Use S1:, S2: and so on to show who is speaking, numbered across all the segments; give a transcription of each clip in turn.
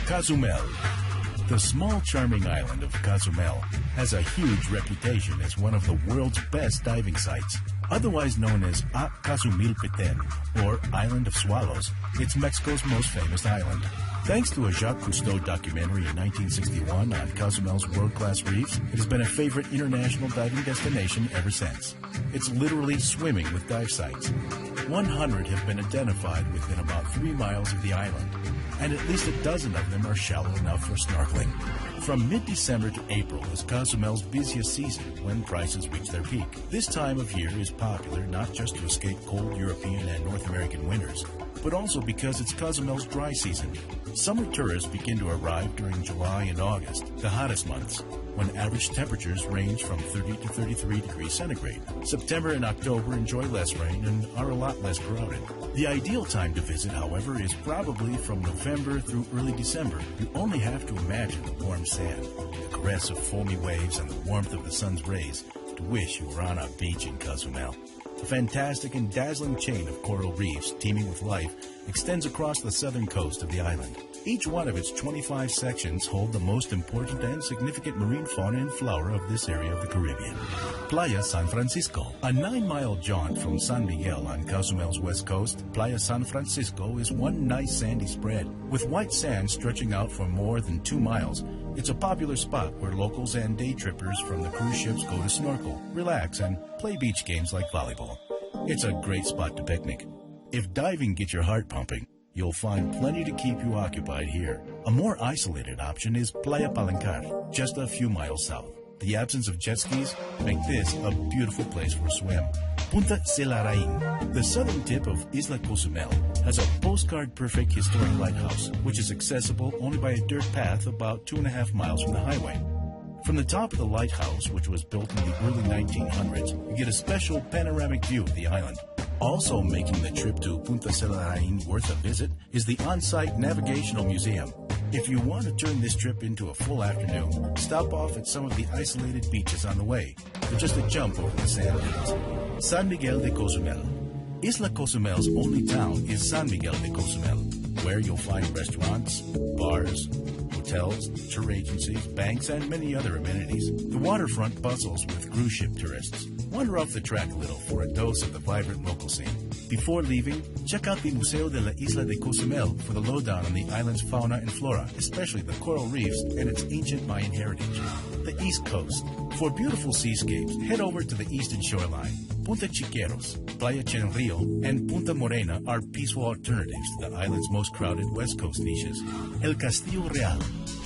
S1: Cozumel. The small, charming island of Cozumel has a huge reputation as one of the world's best diving sites. Otherwise known as Cozumilpeten, or Island of Swallows, it's Mexico's most famous island. Thanks to a Jacques Cousteau documentary in 1961 on Cozumel's world-class reefs, it has been a favorite international diving destination ever since. It's literally swimming with dive sites. 100 have been identified within about 3 miles of the island, and at least a dozen of them are shallow enough for snorkeling. From mid-December to April is Cozumel's busiest season when prices reach their peak. This time of year is popular not just to escape cold European and North American winters, but also because it's Cozumel's dry season. Summer tourists begin to arrive during July and August, the hottest months, when average temperatures range from 30 to 33 degrees centigrade. September and October enjoy less rain and are a lot less crowded. The ideal time to visit, however, is probably from November through early December. You only have to imagine the warm sand, the caress of foamy waves, and the warmth of the sun's rays to wish you were on a beach in Cozumel. A fantastic and dazzling chain of coral reefs teeming with life extends across the southern coast of the island. Each one of its 25 sections hold the most important and significant marine fauna and flora of this area of the Caribbean. Playa San Francisco. A 9-mile jaunt from San Miguel on Cozumel's west coast, Playa San Francisco is one nice sandy spread. With white sand stretching out for more than 2 miles, it's a popular spot where locals and day trippers from the cruise ships go to snorkel, relax, and play beach games like volleyball. It's a great spot to picnic. If diving gets your heart pumping, you'll find plenty to keep you occupied here. A more isolated option is Playa Palancar, just a few miles south. The absence of jet skis make this a beautiful place for a swim. Punta Selarain. The southern tip of Isla Cozumel has a postcard-perfect historic lighthouse, which is accessible only by a dirt path about 2.5 miles from the highway. From the top of the lighthouse, which was built in the early 1900s, you get a special panoramic view of the island. Also making the trip to Punta Selarain worth a visit is the on-site Navigational Museum. If you want to turn this trip into a full afternoon, stop off at some of the isolated beaches on the way. They're just a jump over the sand dunes. San Miguel de Cozumel. Isla Cozumel's only town is San Miguel de Cozumel, where you'll find restaurants, bars, hotels, tour agencies, banks, and many other amenities. The waterfront bustles with cruise ship tourists. Wander off the track a little for a dose of the vibrant local scene. Before leaving, check out the Museo de la Isla de Cozumel for the lowdown on the island's fauna and flora, especially the coral reefs and its ancient Mayan heritage. The East Coast. For beautiful seascapes, head over to the eastern shoreline. Punta Chiqueros, Playa Chenrío, and Punta Morena are peaceful alternatives to the island's most crowded west coast niches. El Castillo Real.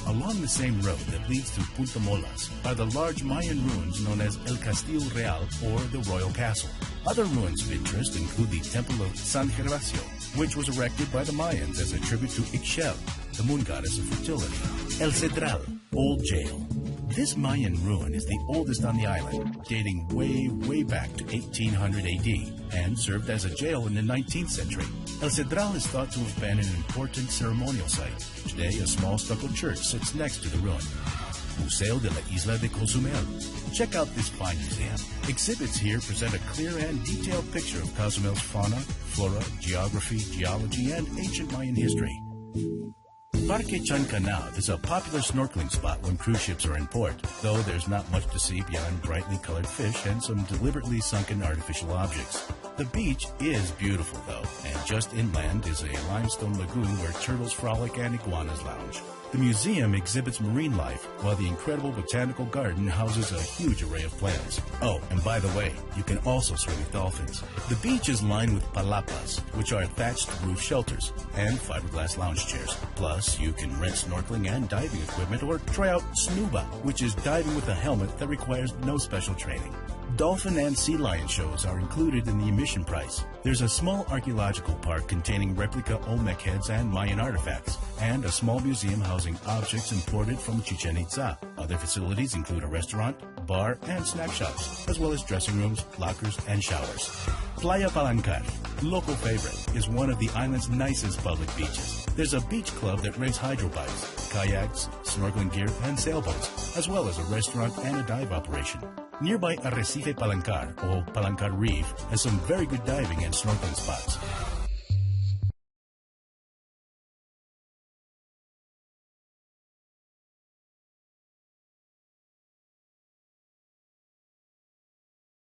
S1: Along the same road that leads to Punta Molas are the large Mayan ruins known as El Castillo Real, or the Royal Castle. Other ruins of interest include the Temple of San Gervasio, which was erected by the Mayans as a tribute to Ixchel, the moon goddess of fertility. El Cedral, Old Jail. This Mayan ruin is the oldest on the island, dating way back to 1800 AD, and served as a jail in the 19th century. El Cedral is thought to have been an important ceremonial site. Today, a small stucco church sits next to the ruin. Museo de la Isla de Cozumel. Check out this fine museum. Exhibits here present a clear and detailed picture of Cozumel's fauna, flora, geography, geology, and ancient Mayan history. Parque Chancanab is a popular snorkeling spot when cruise ships are in port, though there's not much to see beyond brightly colored fish and some deliberately sunken artificial objects. The beach is beautiful, though, and just inland is a limestone lagoon where turtles frolic and iguanas lounge. The museum exhibits marine life, while the incredible botanical garden houses a huge array of plants. Oh, and by the way, you can also swim with dolphins. The beach is lined with palapas, which are thatched roof shelters, and fiberglass lounge chairs. Plus, you can rent snorkeling and diving equipment or try out snuba, which is diving with a helmet that requires no special training. Dolphin and sea lion shows are included in the admission price. There's a small archaeological park containing replica Olmec heads and Mayan artifacts, and a small museum housing objects imported from Chichen Itza. Other facilities include a restaurant, bar, and snack shops, as well as dressing rooms, lockers, and showers. Playa Palancar, local favorite, is one of the island's nicest public beaches. There's a beach club that rents hydro bikes, kayaks, snorkeling gear, and sailboats, as well as a restaurant and a dive operation. Nearby Arrecife Palancar, or Palancar Reef, has some very good diving and snorkeling spots.